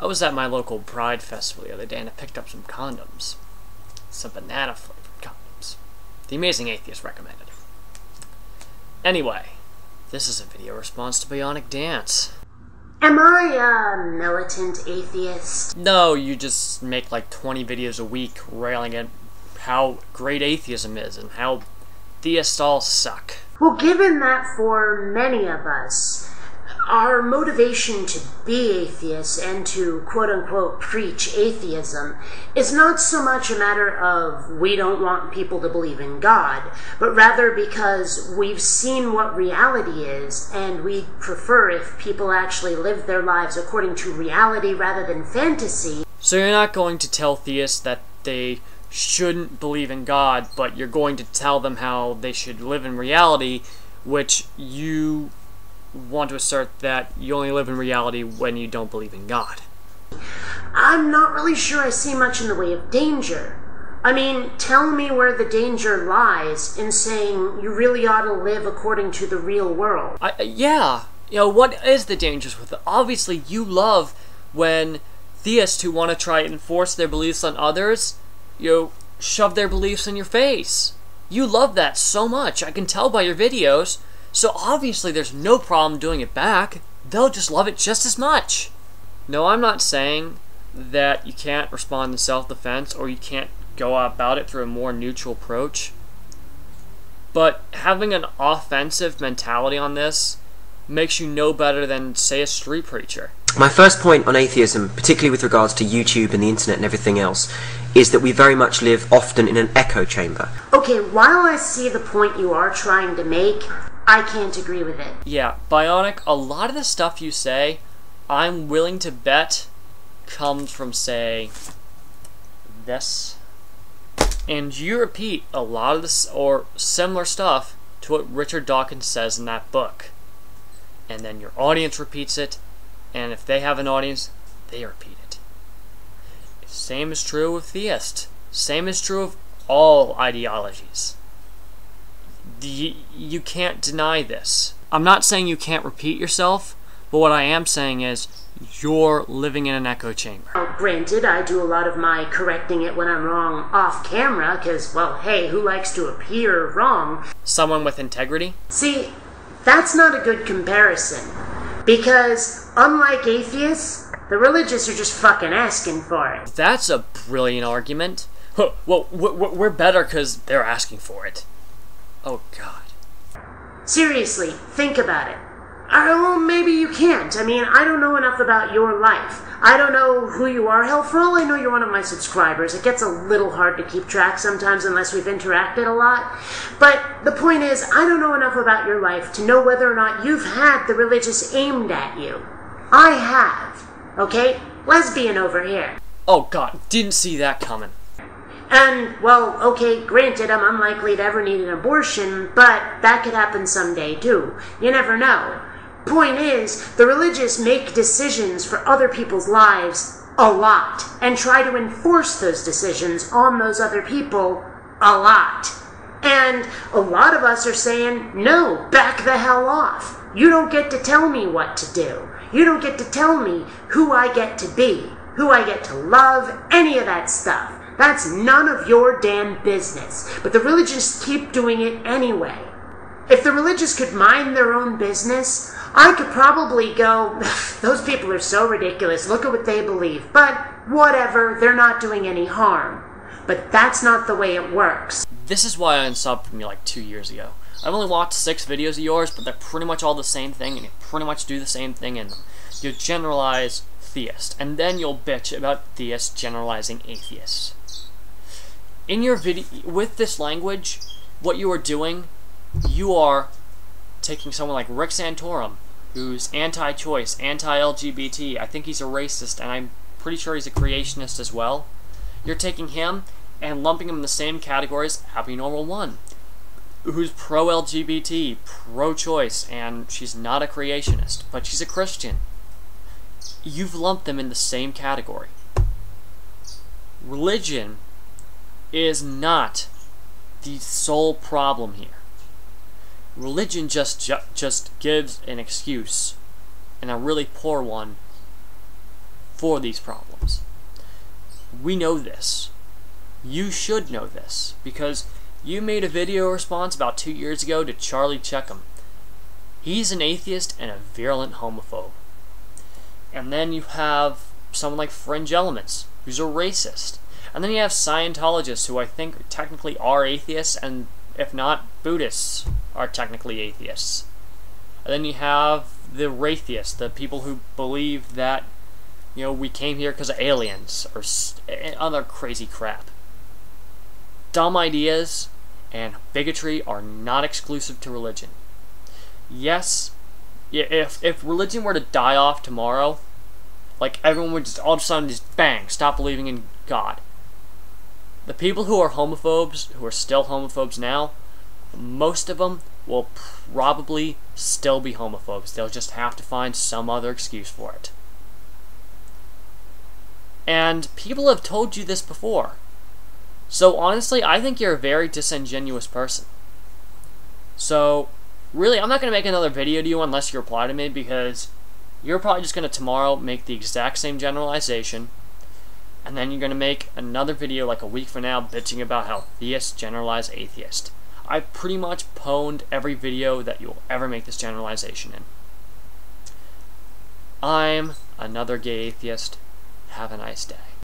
I was at my local Pride Festival the other day and I picked up some condoms. Some banana-flavored condoms. The Amazing Atheist recommended. Anyway, this is a video response to BionicDance. Am I a militant atheist? No, you just make like 20 videos a week railing at how great atheism is and how theists all suck. Well, given that for many of us, our motivation to be atheists and to quote-unquote preach atheism is not so much a matter of we don't want people to believe in God, but rather because we've seen what reality is and we prefer if people actually live their lives according to reality rather than fantasy. So you're not going to tell theists that they shouldn't believe in God, but you're going to tell them how they should live in reality, which you want to assert that you only live in reality when you don't believe in God. I'm not really sure I see much in the way of danger. I mean, tell me where the danger lies in saying you really ought to live according to the real world. Yeah. You know, what is the dangers with it? Obviously, you love when theists who want to try and enforce their beliefs on others, you know, shove their beliefs in your face. You love that so much. I can tell by your videos. So obviously there's no problem doing it back. They'll just love it just as much. No, I'm not saying that you can't respond in self-defense or you can't go about it through a more neutral approach. But having an offensive mentality on this makes you no better than, say, a street preacher. My first point on atheism, particularly with regards to YouTube and the internet and everything else, is that we very much live often in an echo chamber. Okay, while I see the point you are trying to make, I can't agree with it. Yeah, Bionic, a lot of the stuff you say, I'm willing to bet comes from, say, this. And you repeat a lot of this, or similar stuff, to what Richard Dawkins says in that book. And then your audience repeats it, and if they have an audience, they repeat it. Same is true with theists. Same is true of all ideologies. You can't deny this. I'm not saying you can't repeat yourself, but what I am saying is you're living in an echo chamber. Well, granted, I do a lot of my correcting it when I'm wrong off camera, because, well, hey, who likes to appear wrong? Someone with integrity? See, that's not a good comparison, because unlike atheists, the religious are just fucking asking for it. That's a brilliant argument. Well, we're better because they're asking for it. Oh, God. Seriously, think about it. Well, maybe you can't. I mean, I don't know enough about your life. I don't know who you are. Hell, for all I know, you're one of my subscribers. It gets a little hard to keep track sometimes unless we've interacted a lot. But the point is, I don't know enough about your life to know whether or not you've had the religious aimed at you. I have. Okay? Lesbian over here. Oh, God. Didn't see that coming. And, well, okay, granted, I'm unlikely to ever need an abortion, but that could happen someday, too. You never know. Point is, the religious make decisions for other people's lives a lot, and try to enforce those decisions on those other people a lot. And a lot of us are saying, no, back the hell off. You don't get to tell me what to do. You don't get to tell me who I get to be, who I get to love, any of that stuff. That's none of your damn business. But the religious keep doing it anyway. If the religious could mind their own business, I could probably go, those people are so ridiculous, look at what they believe. But whatever, they're not doing any harm. But that's not the way it works. This is why I unsubbed from you like 2 years ago. I've only watched 6 videos of yours, but they're pretty much all the same thing, and you pretty much do the same thing in them. You generalize theists, and then you'll bitch about theists generalizing atheists. In your video, with this language, what you are doing, you are taking someone like Rick Santorum, who's anti-choice, anti-LGBT, I think he's a racist, and I'm pretty sure he's a creationist as well. You're taking him and lumping him in the same category as Abby Normal 1, who's pro-LGBT, pro-choice, and she's not a creationist, but she's a Christian. You've lumped them in the same category. Religion is not the sole problem here. Religion just gives an excuse, and a really poor one, for these problems. We know this. You should know this, because you made a video response about 2 years ago to Charlie Checkm. He's an atheist and a virulent homophobe. And then you have someone like Fringe Elements, who's a racist. And then you have Scientologists, who I think technically are atheists, and if not, Buddhists are technically atheists. And then you have the Wraithists, the people who believe that, you know, we came here because of aliens, or other crazy crap. Dumb ideas and bigotry are not exclusive to religion. Yes, if religion were to die off tomorrow, like everyone would just all of a sudden just bang, stop believing in God. The people who are homophobes, who are still homophobes now, most of them will probably still be homophobes. They'll just have to find some other excuse for it. And people have told you this before. So honestly, I think you're a very disingenuous person. So, really, I'm not going to make another video to you unless you reply to me, because you're probably just going to tomorrow make the exact same generalization, and then you're going to make another video like a week from now bitching about how theists generalize atheist. I pretty much pwned every video that you'll ever make this generalization in. I'm another gay atheist. Have a nice day.